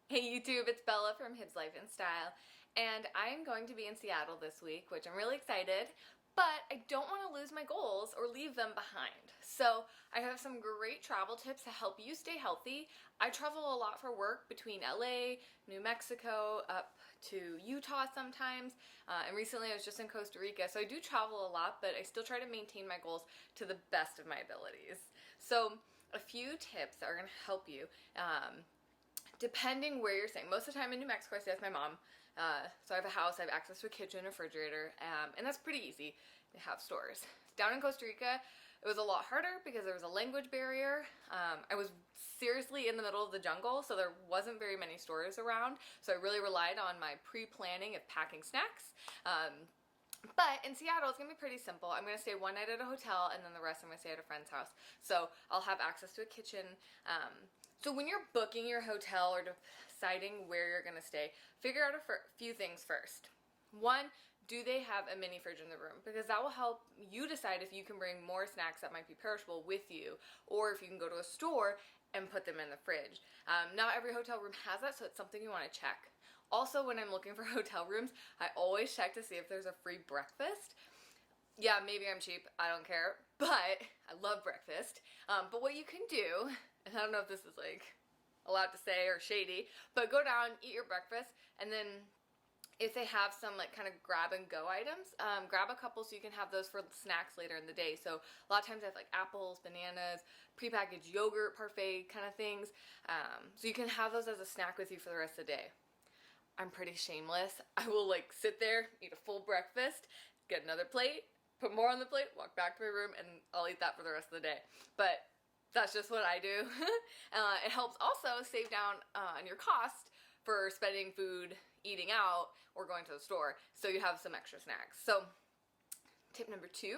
Hey YouTube, it's Bella from Hibbs Life and Style, and I am going to be in Seattle this week, which I'm really excited, but I don't want to lose my goals or leave them behind. So I have some great travel tips to help you stay healthy. I travel a lot for work between LA, New Mexico, up to Utah sometimes, and recently I was just in Costa Rica, so I do travel a lot, but I still try to maintain my goals to the best of my abilities. So a few tips that are going to help you. Depending where you're staying. Most of the time in New Mexico, I stay with my mom. So I have a house, I have access to a kitchen, refrigerator, and that's pretty easy to have stores. Down in Costa Rica, it was a lot harder because there was a language barrier. I was seriously in the middle of the jungle, so there wasn't very many stores around. So I really relied on my pre-planning of packing snacks. But in Seattle, it's going to be pretty simple. I'm going to stay one night at a hotel, and then the rest I'm going to stay at a friend's house. So I'll have access to a kitchen. So when you're booking your hotel or deciding where you're going to stay, figure out a few things first. One, do they have a mini fridge in the room? Because that will help you decide if you can bring more snacks that might be perishable with you, or if you can go to a store and put them in the fridge. Not every hotel room has that, so it's something you want to check. Also, when I'm looking for hotel rooms, I always check to see if there's a free breakfast. Yeah, maybe I'm cheap, I don't care, but I love breakfast. But what you can do, and I don't know if this is like allowed to say or shady, but go down, eat your breakfast, and then if they have some like kind of grab and go items, grab a couple so you can have those for snacks later in the day. So a lot of times I have like apples, bananas, prepackaged yogurt parfait kind of things. So you can have those as a snack with you for the rest of the day. I'm pretty shameless. I will like sit there, eat a full breakfast, get another plate, put more on the plate, walk back to my room, and I'll eat that for the rest of the day. But that's just what I do. It helps also save down on your cost for spending food, eating out, or going to the store, so you have some extra snacks. So tip number 2,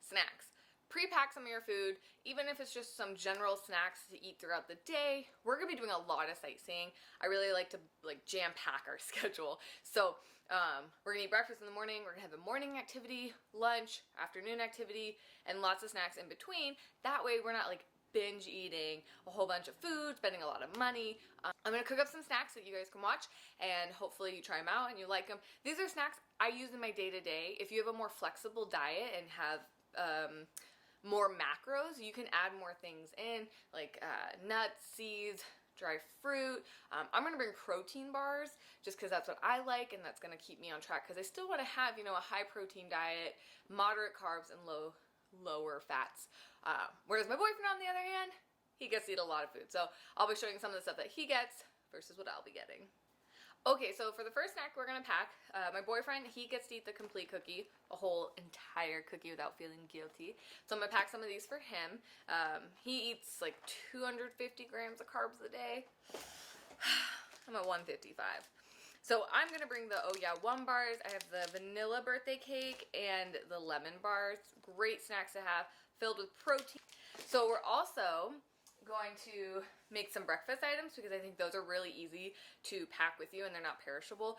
snacks. Pre-pack some of your food, even if it's just some general snacks to eat throughout the day. We're gonna be doing a lot of sightseeing. I really like to like jam pack our schedule. So we're gonna eat breakfast in the morning, we're gonna have a morning activity, lunch, afternoon activity, and lots of snacks in between. That way we're not like binge eating a whole bunch of food, spending a lot of money. I'm gonna cook up some snacks that you guys can watch, and hopefully you try them out and you like them. These are snacks I use in my day-to-day. If you have a more flexible diet and have more macros, you can add more things in, like nuts, seeds, dry fruit. I'm gonna bring protein bars just because that's what I like, and that's gonna keep me on track because I still want to have, you know, a high protein diet, moderate carbs, and lower fats. Whereas my boyfriend, on the other hand, he gets to eat a lot of food. So I'll be showing some of the stuff that he gets versus what I'll be getting. Okay, so for the first snack we're gonna pack, my boyfriend, he gets to eat the complete cookie, a whole entire cookie without feeling guilty. So I'm gonna pack some of these for him. He eats like 250 grams of carbs a day. I'm at 155. So I'm gonna bring the Oh Yeah One bars. I have the vanilla birthday cake and the lemon bars. Great snacks to have, filled with protein. So we're also going to make some breakfast items because I think those are really easy to pack with you and they're not perishable.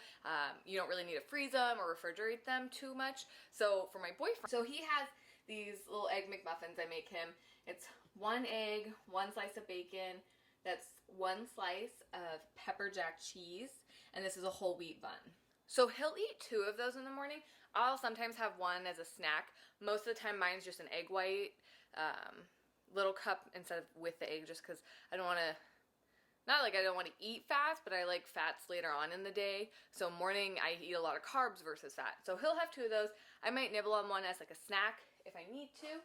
You don't really need to freeze them or refrigerate them too much. So for my boyfriend, so he has these little egg McMuffins I make him. It's 1 egg, 1 slice of bacon, that's 1 slice of pepper jack cheese, and this is a whole wheat bun. So he'll eat 2 of those in the morning. I'll sometimes have 1 as a snack. Most of the time mine's just an egg white, little cup instead of with the egg, just because I don't want to, not like I don't want to eat fats, but I like fats later on in the day. So morning I eat a lot of carbs versus fat. So he'll have 2 of those. I might nibble on 1 as like a snack if I need to.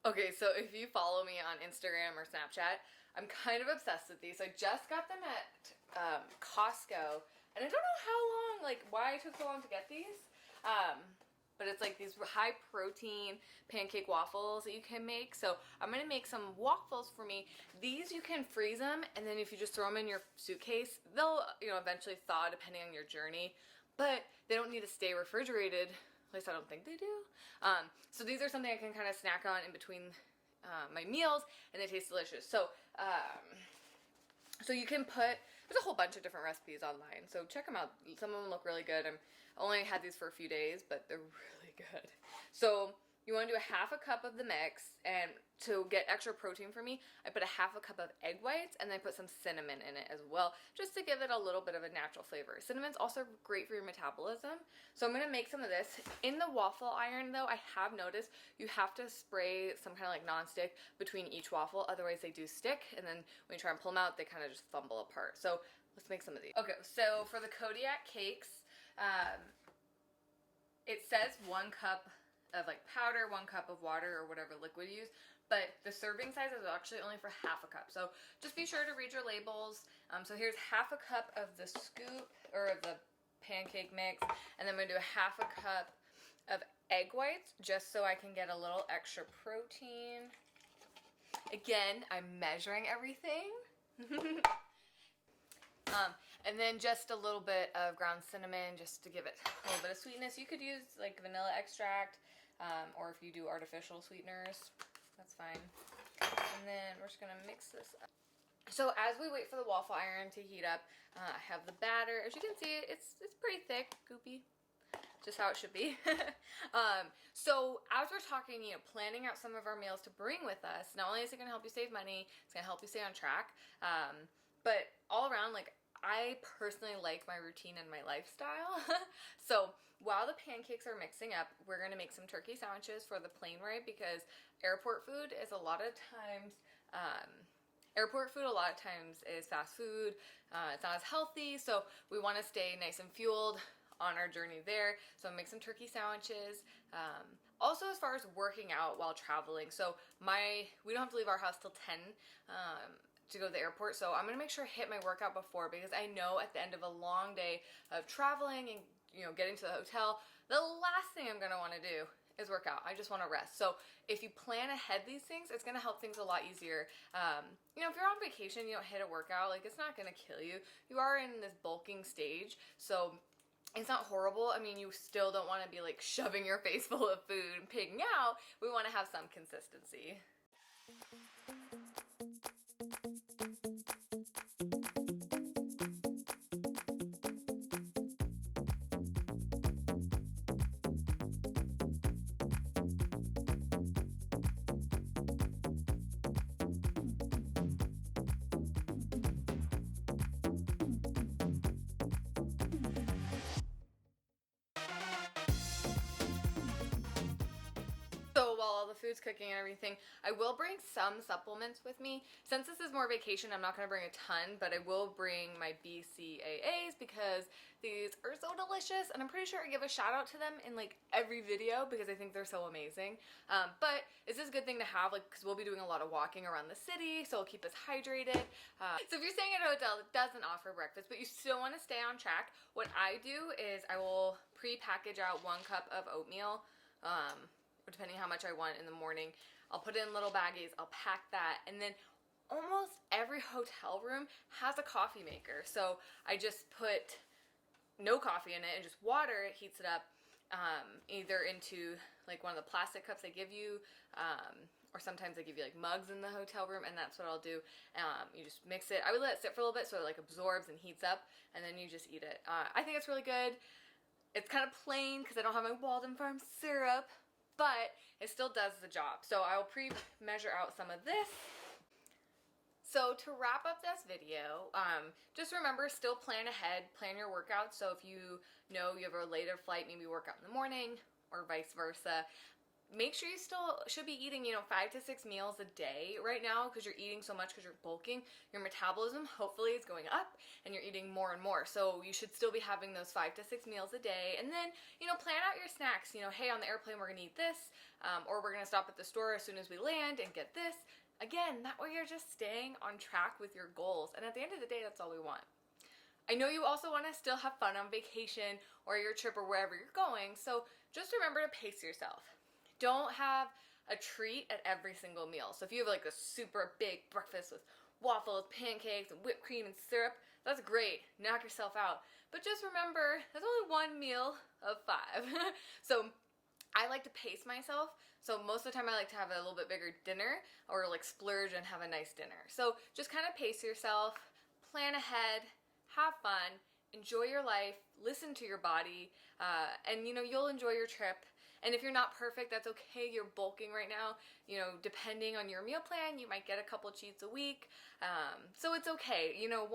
Okay, so if you follow me on Instagram or Snapchat, I'm kind of obsessed with these. I just got them at Costco, and I don't know how long, like why it took so long to get these. But it's like these high protein pancake waffles that you can make. So I'm gonna make some waffles for me. These you can freeze them, and then if you just throw them in your suitcase, they'll, you know, eventually thaw depending on your journey. But they don't need to stay refrigerated. At least I don't think they do. So these are something I can kind of snack on in between my meals, and they taste delicious. So so you can put, there's a whole bunch of different recipes online, so check them out. Some of them look really good. I only had these for a few days, but they're really good. So you want to do a half a cup of the mix, and to get extra protein for me, I put a half a cup of egg whites, and then I put some cinnamon in it as well, just to give it a little bit of a natural flavor. Cinnamon's also great for your metabolism. So I'm going to make some of this. In the waffle iron though, I have noticed you have to spray some kind of like non-stick between each waffle, otherwise they do stick, and then when you try and pull them out, they kind of just fumble apart. So let's make some of these. Okay, so for the Kodiak cakes, it says 1 cup of like powder, 1 cup of water, or whatever liquid you use, but the serving size is actually only for half a cup. So just be sure to read your labels. So here's half a cup of the scoop, or of the pancake mix, and then I'm gonna do a half a cup of egg whites, just so I can get a little extra protein. Again, I'm measuring everything. And then just a little bit of ground cinnamon, just to give it a little bit of sweetness. You could use like vanilla extract, or if you do artificial sweeteners, that's fine. And then we're just gonna mix this up. So as we wait for the waffle iron to heat up, I have the batter. As you can see, it's pretty thick, goopy, just how it should be. So as we're talking, planning out some of our meals to bring with us, not only is it gonna help you save money, it's gonna help you stay on track, but all around, like, I personally like my routine and my lifestyle. So while the pancakes are mixing up, we're gonna make some turkey sandwiches for the plane ride, because airport food is a lot of times is fast food. It's not as healthy, so we want to stay nice and fueled on our journey there. So make some turkey sandwiches. Also, as far as working out while traveling, so we don't have to leave our house till 10. To go to the airport, so I'm gonna make sure I hit my workout before, because I know at the end of a long day of traveling and getting to the hotel, the last thing I'm gonna want to do is work out. I just want to rest. So if you plan ahead these things, it's gonna help things a lot easier. If you're on vacation, you don't hit a workout, like, it's not gonna kill you. You are in this bulking stage, so it's not horrible. I mean, you still don't want to be like shoving your face full of food and pigging out. We want to have some consistency. So while all the food's cooking and everything, I will bring some supplements with me. Since this is more vacation, I'm not going to bring a ton, but I will bring my BCAAs, because these are so delicious, and I'm pretty sure I give a shout out to them in like every video, because I think they're so amazing. But it's just a good thing to have, like, because we'll be doing a lot of walking around the city, so it'll keep us hydrated. So if you're staying at a hotel that doesn't offer breakfast, but you still want to stay on track, what I do is I will pre-package out 1 cup of oatmeal, depending how much I want in the morning. I'll put it in little baggies, I'll pack that, and then almost every hotel room has a coffee maker. So I just put no coffee in it and just water. It heats it up, either into like one of the plastic cups they give you, or sometimes they give you like mugs in the hotel room, and that's what I'll do. You just mix it. I would let it sit for a little bit so it like absorbs and heats up, and then you just eat it. I think it's really good. It's kind of plain because I don't have my Walden Farm syrup, but it still does the job. So I'll pre-measure out some of this. So to wrap up this video, just remember, still plan ahead, plan your workouts. So if you know you have a later flight, maybe work out in the morning or vice versa. Make sure you still should be eating, 5 to 6 meals a day right now, because you're eating so much because you're bulking. Your metabolism hopefully is going up and you're eating more and more. So you should still be having those 5 to 6 meals a day. And then, plan out your snacks. Hey, on the airplane we're gonna eat this, or we're gonna stop at the store as soon as we land and get this. Again, that way you're just staying on track with your goals. And at the end of the day, that's all we want. I know you also want to still have fun on vacation or your trip or wherever you're going. So just remember to pace yourself. Don't have a treat at every single meal. So if you have like a super big breakfast with waffles, pancakes, and whipped cream and syrup, that's great. Knock yourself out. But just remember, there's only one meal of 5. So I like to pace myself. So most of the time I like to have a little bit bigger dinner, or like splurge and have a nice dinner. So just kind of pace yourself, plan ahead, have fun, enjoy your life, listen to your body, and you'll enjoy your trip. And if you're not perfect, that's okay. You're bulking right now. You know, depending on your meal plan, you might get a couple cheats a week. So it's okay. You know,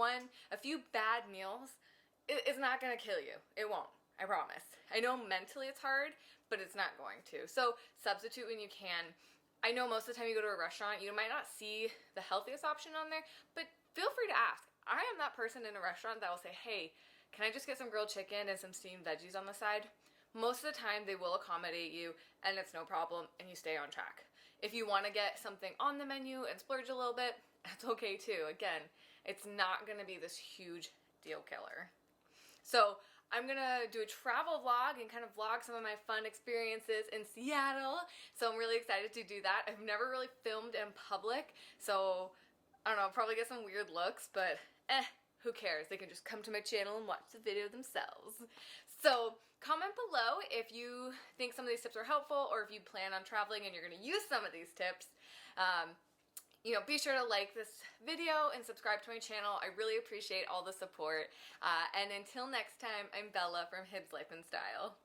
a few bad meals is not going to kill you. It won't. I promise. I know mentally it's hard, but it's not going to. So substitute when you can. I know most of the time you go to a restaurant, you might not see the healthiest option on there, but feel free to ask. I am that person in a restaurant that will say, hey, can I just get some grilled chicken and some steamed veggies on the side? Most of the time they will accommodate you and it's no problem and you stay on track. If you want to get something on the menu and splurge a little bit, that's okay too. Again, it's not going to be this huge deal killer. So I'm going to do a travel vlog and kind of vlog some of my fun experiences in Seattle. So I'm really excited to do that. I've never really filmed in public, so I don't know, I'll probably get some weird looks, but who cares? They can just come to my channel and watch the video themselves. So comment below if you think some of these tips are helpful or if you plan on traveling and you're going to use some of these tips. You know, be sure to like this video and subscribe to my channel. I really appreciate all the support. And until next time, I'm Bella from Hibbs Life and Style.